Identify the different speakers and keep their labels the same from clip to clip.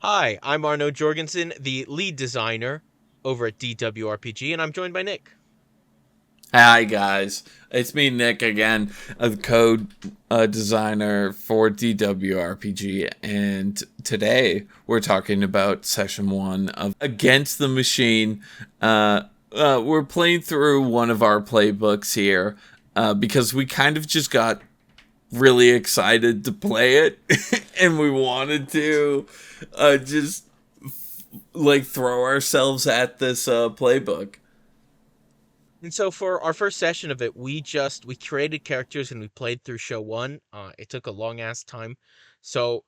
Speaker 1: Hi, I'm Arnoux Jorgensen, the lead designer over at DWRPG, and I'm joined by Nick.
Speaker 2: Hi guys, it's me Nick again, a code designer for DWRPG, and today we're talking about session 1 of Against the Machine. We're playing through one of our playbooks here because we kind of just got really excited to play it, and we wanted to just like throw ourselves at this playbook.
Speaker 1: And so for our first session of it, we created characters and we played through show one. It took a long ass time, so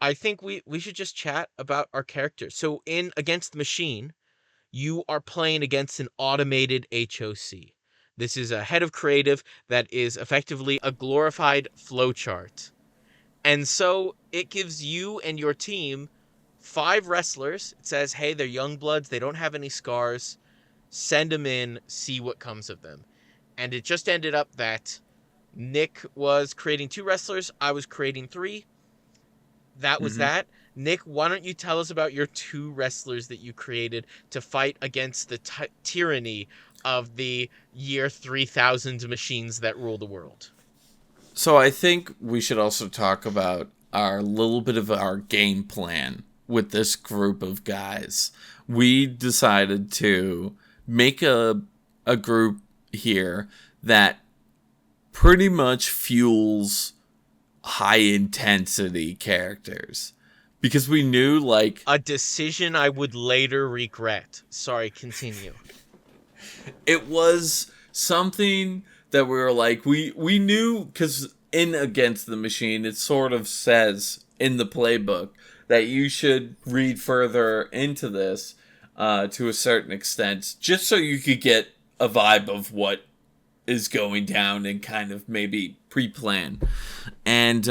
Speaker 1: I think we should just chat about our characters. So in Against the Machine, you are playing against an automated HOC. This is a head of creative that is effectively a glorified flowchart. And so it gives you and your team five wrestlers. It says, hey, they're young bloods. They don't have any scars. Send them in, see what comes of them. And it just ended up that Nick was creating two wrestlers. I was creating three. That was
Speaker 2: Mm-hmm.
Speaker 1: that. Nick, why don't you tell us about your two wrestlers that you created to fight against the tyranny of the year 3000 machines that rule the world?
Speaker 2: So I think we should also talk about our little bit of our game plan with this group of guys. We decided to make a group here that pretty much fuels high intensity characters because we knew like
Speaker 1: A decision I would later regret. Sorry, continue.
Speaker 2: it was something that we were like we knew because in Against the Machine it sort of says in the playbook that you should read further into this to a certain extent just so you could get a vibe of what is going down and kind of maybe pre-plan. And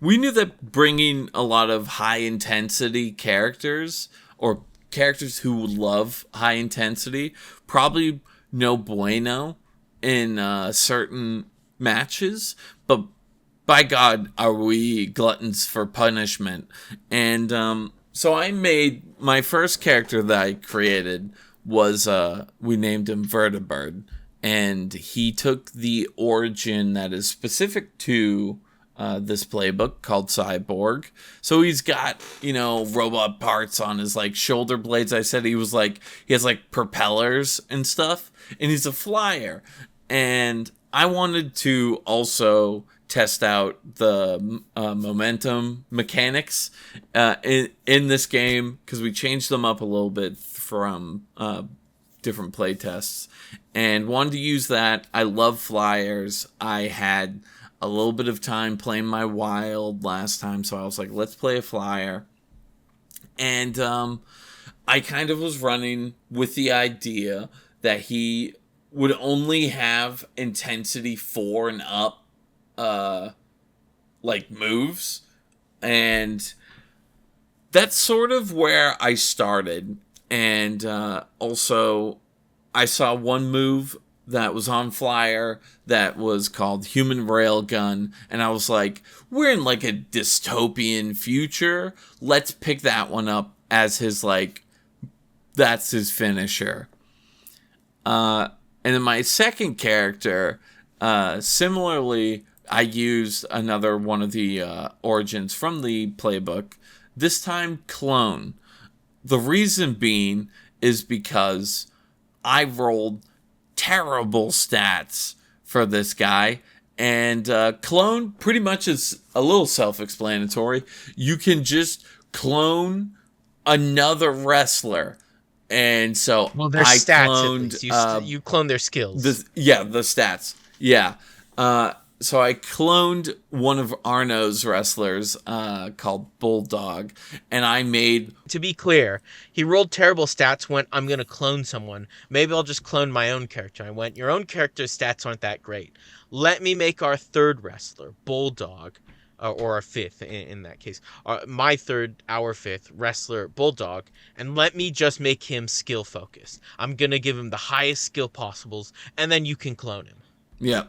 Speaker 2: we knew that bringing a lot of high intensity characters or characters who love high intensity probably no bueno in certain matches, but by God, are we gluttons for punishment? And so I made my first character that I created was we named him Vertibird, and he took the origin that is specific to this playbook called Cyborg. So he's got, robot parts on his like shoulder blades. I said he has like propellers and stuff, and he's a flyer. And I wanted to also test out the momentum mechanics in this game because we changed them up a little bit from different play tests and wanted to use that. I love flyers. I had a little bit of time playing my wild last time, so I was like, let's play a flyer. And I kind of was running with the idea that he would only have intensity 4 and up uh like moves, and that's sort of where I started. And also I saw one move that was on flyer that was called human railgun, and I was like, we're in like a dystopian future, let's pick that one up as his like that's his finisher. And then my second character, similarly, I used another one of the origins from the playbook. This time, clone. The reason being is because I rolled terrible stats for this guy. And clone pretty much is a little self explanatory. You can just clone another wrestler. And so
Speaker 1: Well, their
Speaker 2: I
Speaker 1: stats at
Speaker 2: cloned
Speaker 1: least. You clone their skills.
Speaker 2: the stats. Yeah. So I cloned one of Arno's wrestlers called Bulldog, and I made
Speaker 1: To be clear, he rolled terrible stats, went, I'm going to clone someone. Maybe I'll just clone my own character. I went, your own character's stats aren't that great. Let me make our third wrestler, Bulldog, or our fifth in that case. My third, our fifth wrestler, Bulldog, and let me just make him skill focused. I'm going to give him the highest skill possibles, and then you can clone him.
Speaker 2: yeah,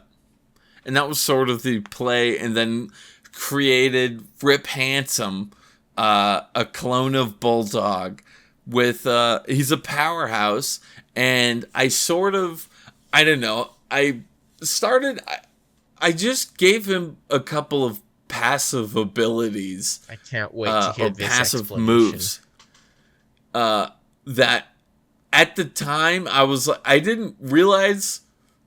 Speaker 2: and that was sort of the play, and then created Rip Handsome a clone of Bulldog with he's a powerhouse, and I don't know, I just gave him a couple of passive abilities,
Speaker 1: I can't wait to hear
Speaker 2: or
Speaker 1: this
Speaker 2: passive
Speaker 1: explanation.
Speaker 2: moves, that at the time I didn't realize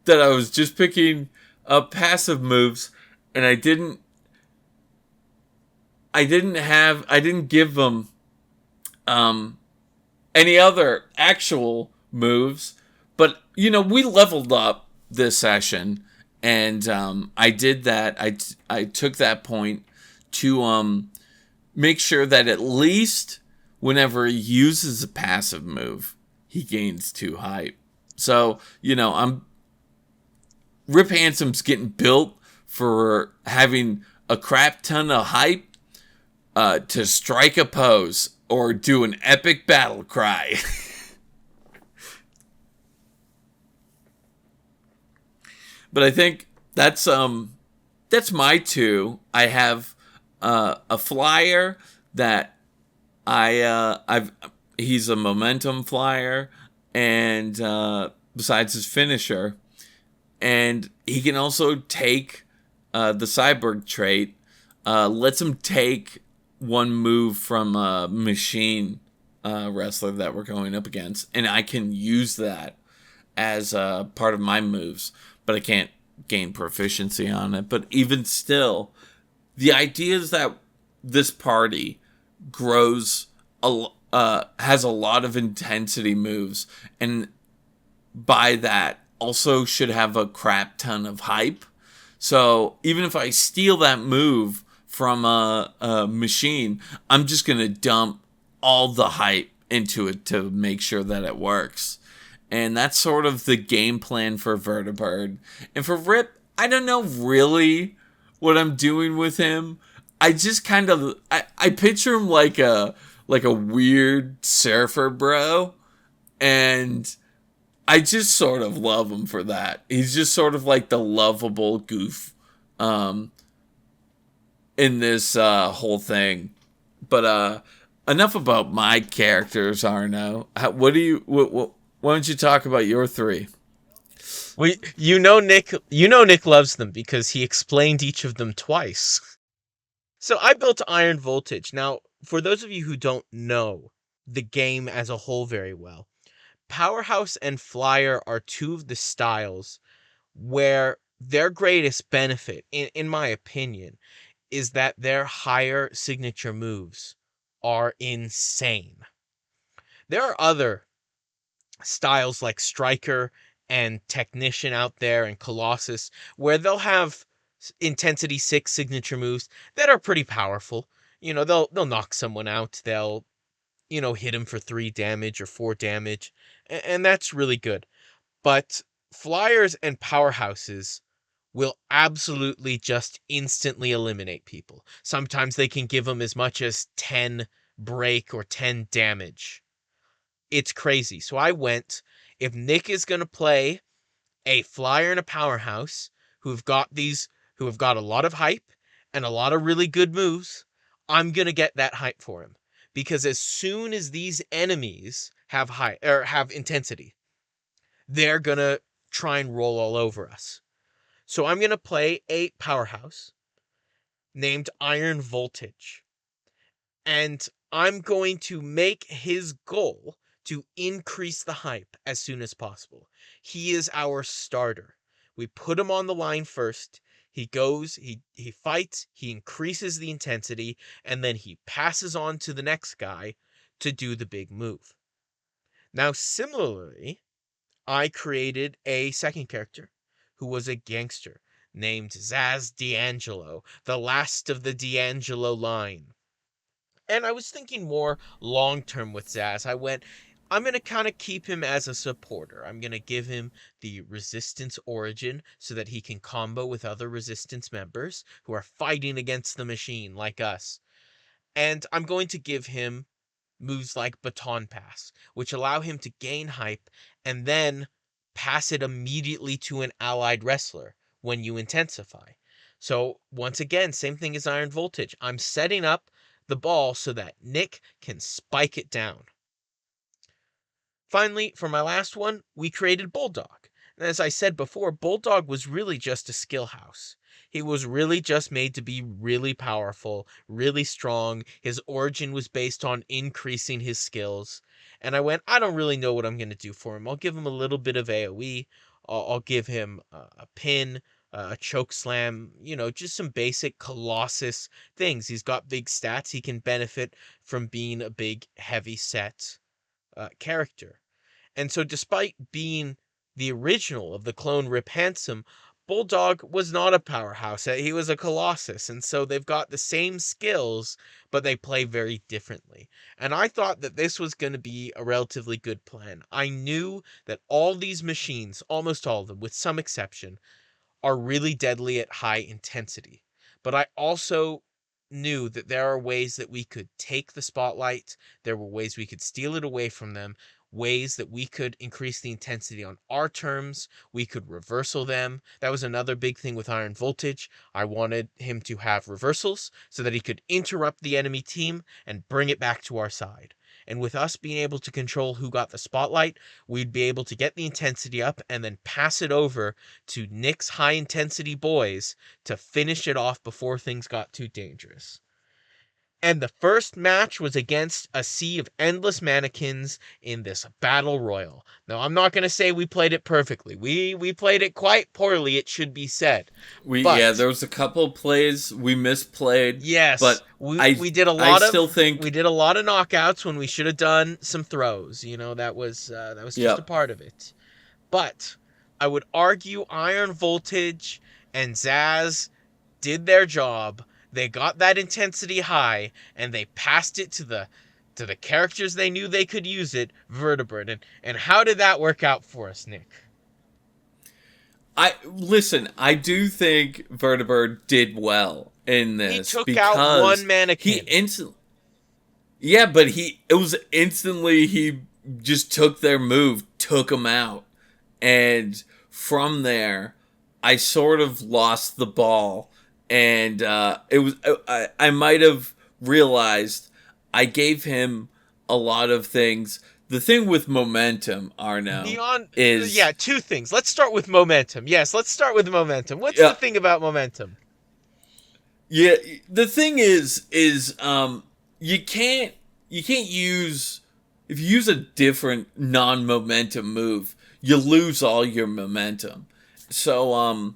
Speaker 2: that I was just picking up passive moves, and I didn't give them um any other actual moves. But we leveled up this session, and I did that. I took that point to make sure that at least whenever he uses a passive move, he gains 2 hype. So I'm Rip Handsome's getting built for having a crap ton of hype, to strike a pose or do an epic battle cry. But I think that's my two. I have a flyer that I've he's a momentum flyer, and besides his finisher, and he can also take the cyborg trait. Lets him take one move from a machine wrestler that we're going up against, and I can use that as part of my moves, but I can't gain proficiency on it. But even still, the idea is that this party grows has a lot of intensity moves, and by that also should have a crap ton of hype. So even if I steal that move from a machine, I'm just gonna dump all the hype into it to make sure that it works. And that's sort of the game plan for Vertibird. And for Rip, I don't know really what I'm doing with him. I just kind of I picture him like a weird surfer bro, and I just sort of love him for that. He's just sort of like the lovable goof um, in this whole thing. But enough about my characters, Arno. What do you? Why don't you talk about your three?
Speaker 1: Nick loves them because he explained each of them twice. So I built Iron Voltage. Now, for those of you who don't know the game as a whole very well, Powerhouse and Flyer are two of the styles where their greatest benefit, in my opinion, is that their higher signature moves are insane. There are other styles like Striker and Technician out there and Colossus where they'll have intensity 6 signature moves that are pretty powerful. They'll knock someone out. They'll, hit him for 3 damage or 4 damage, and that's really good. But Flyers and Powerhouses will absolutely just instantly eliminate people. Sometimes they can give them as much as 10 break or 10 damage. It's crazy. So I went, if Nick is going to play a Flyer and a Powerhouse who have got a lot of hype and a lot of really good moves, I'm going to get that hype for him. Because as soon as these enemies have have intensity, they're going to try and roll all over us. So I'm going to play a Powerhouse named Iron Voltage. And I'm going to make his goal to increase the hype as soon as possible. He is our starter. We put him on the line first. He goes, he fights, he increases the intensity, and then he passes on to the next guy to do the big move. Now, similarly, I created a second character who was a gangster named Zaz D'Angelo, the last of the D'Angelo line. And I was thinking more long term with Zaz. I'm going to kind of keep him as a supporter. I'm going to give him the resistance origin so that he can combo with other resistance members who are fighting against the machine like us. And I'm going to give him moves like Baton Pass, which allow him to gain hype and then pass it immediately to an allied wrestler when you intensify. So once again, same thing as Iron Voltage. I'm setting up the ball so that Nik can spike it down. Finally, for my last one, we created Bulldog. And as I said before, Bulldog was really just a skill house. He was really just made to be really powerful, really strong. His origin was based on increasing his skills. And I went, I don't really know what I'm going to do for him. I'll give him a little bit of AoE. I'll give him a pin, a choke slam, just some basic Colossus things. He's got big stats. He can benefit from being a big, heavy set character. And so, despite being the original of the clone Rip Handsome, Bulldog was not a powerhouse. He was a Colossus. And so, they've got the same skills, but they play very differently. And I thought that this was going to be a relatively good plan. I knew that all these machines, almost all of them, with some exception, are really deadly at high intensity. But I also knew that there are ways that we could take the spotlight, there were ways we could steal it away from them, ways that we could increase the intensity on our terms, we could reversal them. That was another big thing with Iron Voltage. I wanted him to have reversals so that he could interrupt the enemy team and bring it back to our side. And with us being able to control who got the spotlight, we'd be able to get the intensity up and then pass it over to Nik's high intensity boys to finish it off before things got too dangerous. And the first match was against a sea of endless mannequins in this battle royal. Now, I'm not going to say we played it perfectly. We played it quite poorly, it should be said.
Speaker 2: There was a couple plays we misplayed.
Speaker 1: Yes,
Speaker 2: but
Speaker 1: we did a lot
Speaker 2: I still think
Speaker 1: we did a lot of knockouts when we should have done some throws. That was just a part of it. But I would argue Iron Voltage and Zaz did their job. They got that intensity high, and they passed it to the characters they knew they could use it, Vertebrate. And how did that work out for us, Nik?
Speaker 2: I do think Vertebrate did well in this.
Speaker 1: He took
Speaker 2: because
Speaker 1: out one mannequin.
Speaker 2: But it was instantly he just took their move, took them out. And from there, I sort of lost the ball. And I might have realized I gave him a lot of things. The thing with momentum, Arnoux, is...
Speaker 1: Yeah, two things. Let's start with momentum. Yes, let's start with momentum. What's the thing about momentum?
Speaker 2: Yeah, the thing is you can't use... If you use a different non-momentum move, you lose all your momentum. So,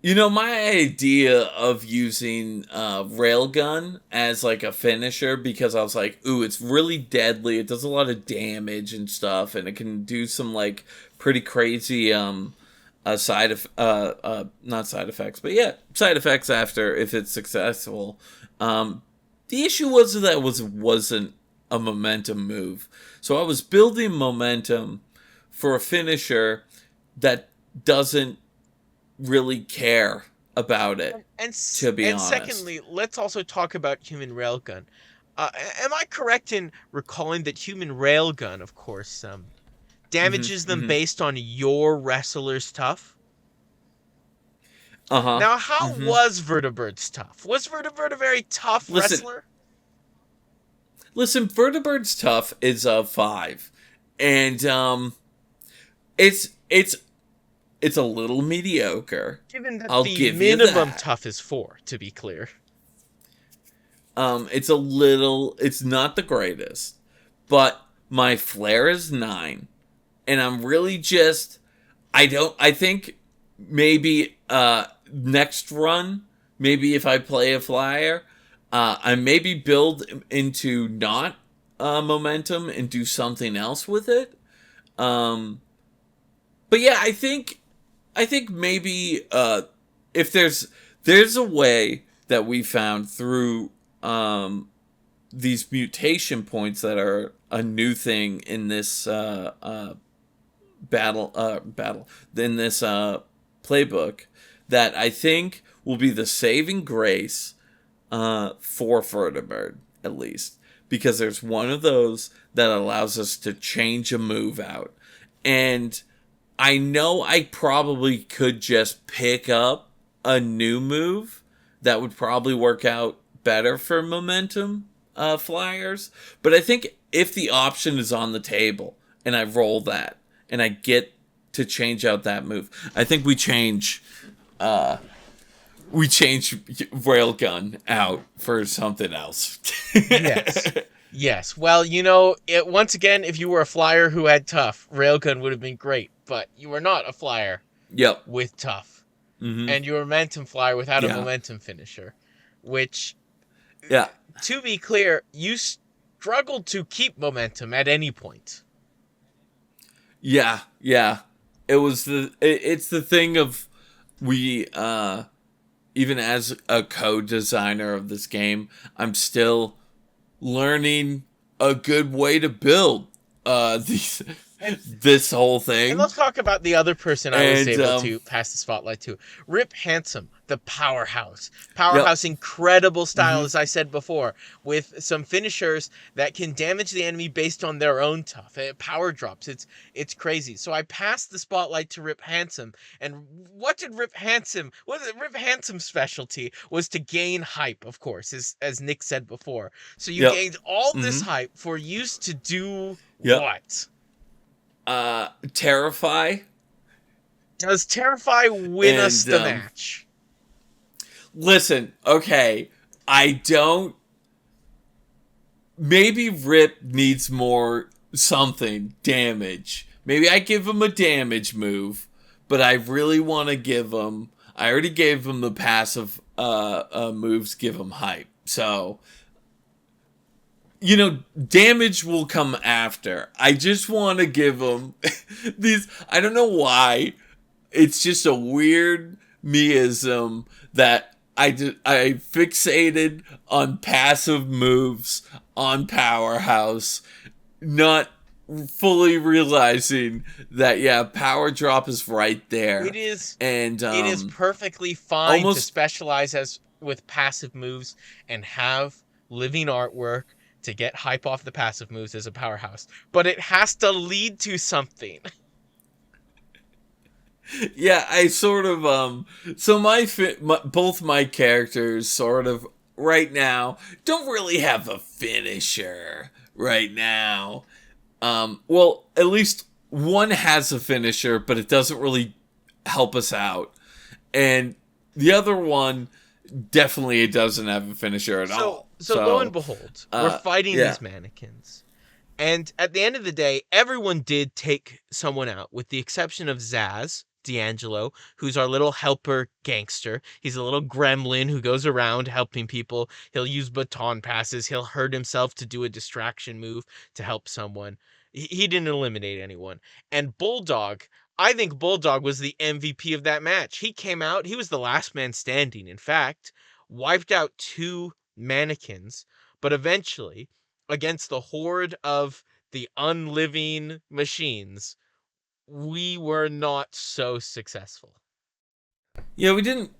Speaker 2: my idea of using Railgun as like a finisher, because I was like, ooh, it's really deadly, it does a lot of damage and stuff, and it can do some like pretty crazy not side effects, but yeah, side effects after if it's successful. The issue was that it wasn't a momentum move. So I was building momentum for a finisher that doesn't really care about it, to be honest.
Speaker 1: And secondly, let's also talk about Human Railgun. Am I correct in recalling that Human Railgun, of course, damages them based on your wrestler's tough? Now, how was Vertebrate's tough? Was Vertebrate a very tough wrestler?
Speaker 2: Listen, Vertebrate's tough is a 5. And it's a little mediocre.
Speaker 1: Given that the minimum tough is 4, to be clear.
Speaker 2: It's not the greatest. But my flare is 9. And I'm really I think maybe next run, maybe if I play a flyer, I maybe build into not momentum and do something else with it. But yeah, I think maybe if there's a way that we found through these mutation points that are a new thing in this battle in this playbook, that I think will be the saving grace for Vertebrate, at least, because there's one of those that allows us to change a move out. And I know I probably could just pick up a new move that would probably work out better for momentum flyers. But I think if the option is on the table and I roll that and I get to change out that move, I think we change railgun out for something else.
Speaker 1: Yes. Yes. Well, once again, if you were a flyer who had tough, railgun would have been great, but you were not a flyer
Speaker 2: Yep.
Speaker 1: with tough.
Speaker 2: Mm-hmm.
Speaker 1: And you were a momentum flyer without a
Speaker 2: Yeah.
Speaker 1: momentum finisher, which,
Speaker 2: Yeah.
Speaker 1: to be clear, you struggled to keep momentum at any point.
Speaker 2: Yeah. Yeah. It's the thing of we, even as a co-designer of this game, I'm still learning a good way to build this whole thing.
Speaker 1: And let's talk about the other person I was able
Speaker 2: And,
Speaker 1: to pass the spotlight to. Rip Handsome, the powerhouse.
Speaker 2: Yep.
Speaker 1: Powerhouse, incredible style,
Speaker 2: Mhm.
Speaker 1: as I said before, with some finishers that can damage the enemy based on their own tough. Power drops. It's crazy. So I passed the spotlight to Rip Handsome. And what did Rip Handsome... Rip Handsome's specialty was to gain hype, of course, as Nick said before. So you
Speaker 2: Yep.
Speaker 1: gained all this
Speaker 2: Mhm.
Speaker 1: hype for use to do
Speaker 2: Yep.
Speaker 1: what?
Speaker 2: Terrify.
Speaker 1: Does Terrify win us
Speaker 2: And,
Speaker 1: the match?
Speaker 2: Listen, okay, I don't... Maybe Rip needs more something, damage. Maybe I give him a damage move, but I really want to give him... I already gave him the passive moves, give him hype. So, damage will come after. I just want to give him these... I don't know why. It's just a weird meism that I fixated on passive moves on Powerhouse, not fully realizing that power drop is right there.
Speaker 1: It is,
Speaker 2: and
Speaker 1: it is perfectly fine to
Speaker 2: almost...
Speaker 1: specialize with passive moves and have living artwork to get hype off the passive moves as a Powerhouse, but it has to lead to something.
Speaker 2: Yeah, I sort of so both my characters sort of right now don't really have a finisher right now. Well, at least one has a finisher, but it doesn't really help us out. And the other one definitely doesn't have a finisher at all.
Speaker 1: So lo and behold, we're fighting
Speaker 2: yeah.
Speaker 1: these mannequins. And at the end of the day, everyone did take someone out, with the exception of Zaz D'Angelo, who's our little helper gangster. He's a little gremlin who goes around helping people. He'll use baton passes. He'll hurt himself to do a distraction move to help someone. He didn't eliminate anyone. And Bulldog, I think Bulldog was the MVP of that match. He came out, he was the last man standing, in fact, wiped out 2 mannequins, but eventually, against the horde of the unliving machines, we were not so successful.
Speaker 2: Yeah, we didn't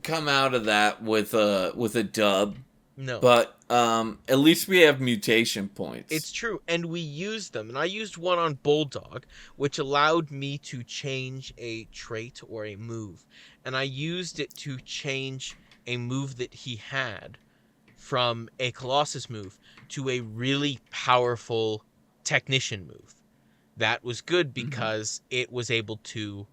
Speaker 2: come out of that with a dub.
Speaker 1: No.
Speaker 2: But at least we have mutation points.
Speaker 1: It's true, and we used them. And I used one on Bulldog, which allowed me to change a trait or a move. And I used it to change a move that he had from a Colossus move to a really powerful technician move. That was good because it was able to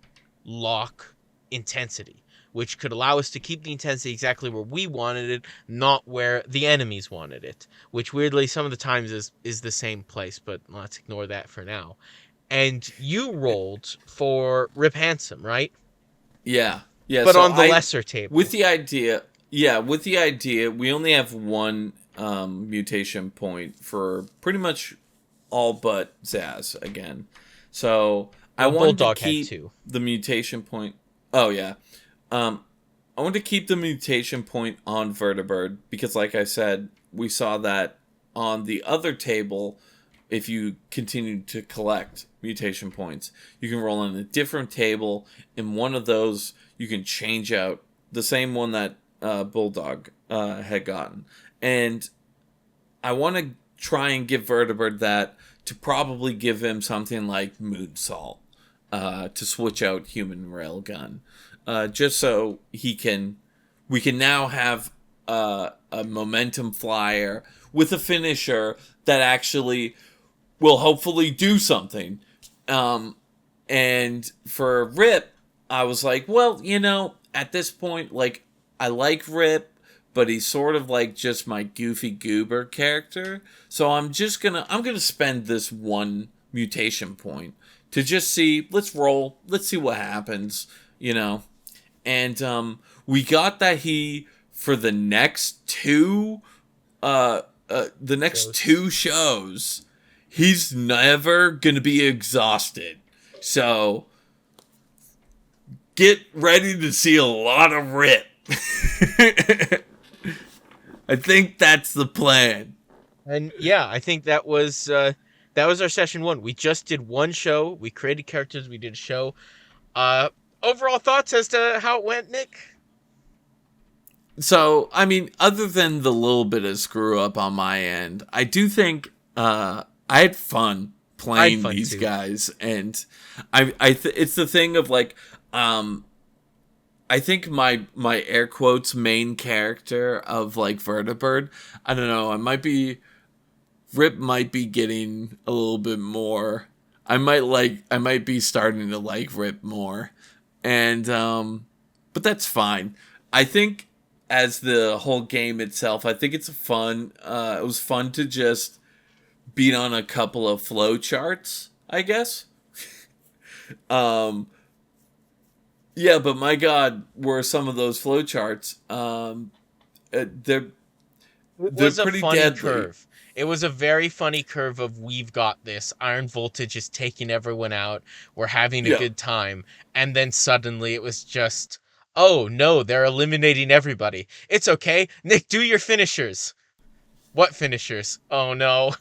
Speaker 1: lock intensity, which could allow us to keep the intensity exactly where we wanted it, not where the enemies wanted it, which weirdly some of the times is the same place, but let's ignore that for now. And you rolled for Rip Handsome, right?
Speaker 2: Yeah.
Speaker 1: But so on the lesser table.
Speaker 2: With the idea, we only have one mutation point for pretty much all but Zaz again. So I wanted to keep the mutation point. Oh yeah. I wanted to keep the mutation point on Vertibird because, like I said, we saw that on the other table. If you continue to collect mutation points, you can roll on a different table. In one of those, you can change out the same one that Bulldog had gotten. And I want to try and give Vertibird that to probably give him something like Moonsault to switch out Human Railgun. Just so we can now have a momentum flyer with a finisher that actually will hopefully do something. And for Rip, I was like, well, at this point, like, I like Rip, but he's sort of like just my goofy goober character. So I'm gonna spend this one mutation point to just see, let's roll, let's see what happens, And we got that he, for the next
Speaker 1: Shows.
Speaker 2: two shows, he's never gonna be exhausted. So get ready to see a lot of Rip. I think that's the plan.
Speaker 1: And yeah, I think that was our session one. We just did one show. We created characters. We did a show. Uh, Overall thoughts as to how it went, Nick?
Speaker 2: So, I mean, other than the little bit of screw up on my end, I do think I had fun
Speaker 1: I had
Speaker 2: playing
Speaker 1: fun
Speaker 2: these
Speaker 1: too.
Speaker 2: guys, and it's the thing of like, I think my air quotes main character of like Vertibird, I don't know, Rip might be getting a little bit more. I might be starting to like Rip more, and but that's fine. I think as the whole game itself, I think it's fun. It was fun to just beat on a couple of flow charts, I guess. Um, yeah, but my God, were some of those flow charts? They're
Speaker 1: It
Speaker 2: they're
Speaker 1: was a
Speaker 2: pretty
Speaker 1: funny
Speaker 2: deadly.
Speaker 1: curve. It was a very funny curve of we've got this. Iron Voltage is taking everyone out. We're having a
Speaker 2: Yeah.
Speaker 1: good time. And then suddenly it was just, oh no, they're eliminating everybody. It's okay. Nick, do your finishers. What finishers? Oh no.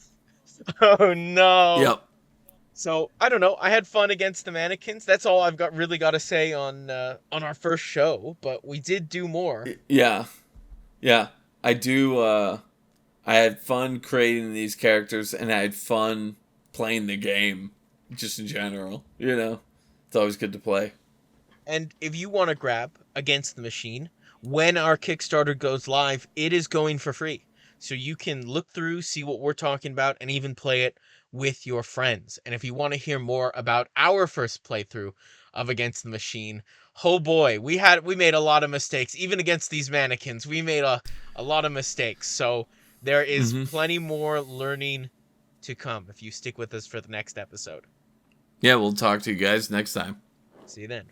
Speaker 1: Oh no.
Speaker 2: Yep.
Speaker 1: So I don't know. I had fun against the mannequins. That's all I've got really got to say on our first show. But we did do more.
Speaker 2: Yeah. Yeah. I do. I had fun creating these characters, and I had fun playing the game, just in general. It's always good to play.
Speaker 1: And if you want to grab Against the Machine, when our Kickstarter goes live, it is going for free. So you can look through, see what we're talking about, and even play it with your friends. And if you want to hear more about our first playthrough of Against the Machine, oh boy, we made a lot of mistakes. Even against these mannequins, we made a lot of mistakes. So there is
Speaker 2: Hmm.
Speaker 1: plenty more learning to come if you stick with us for the next episode.
Speaker 2: Yeah, we'll talk to you guys next time.
Speaker 1: See you then.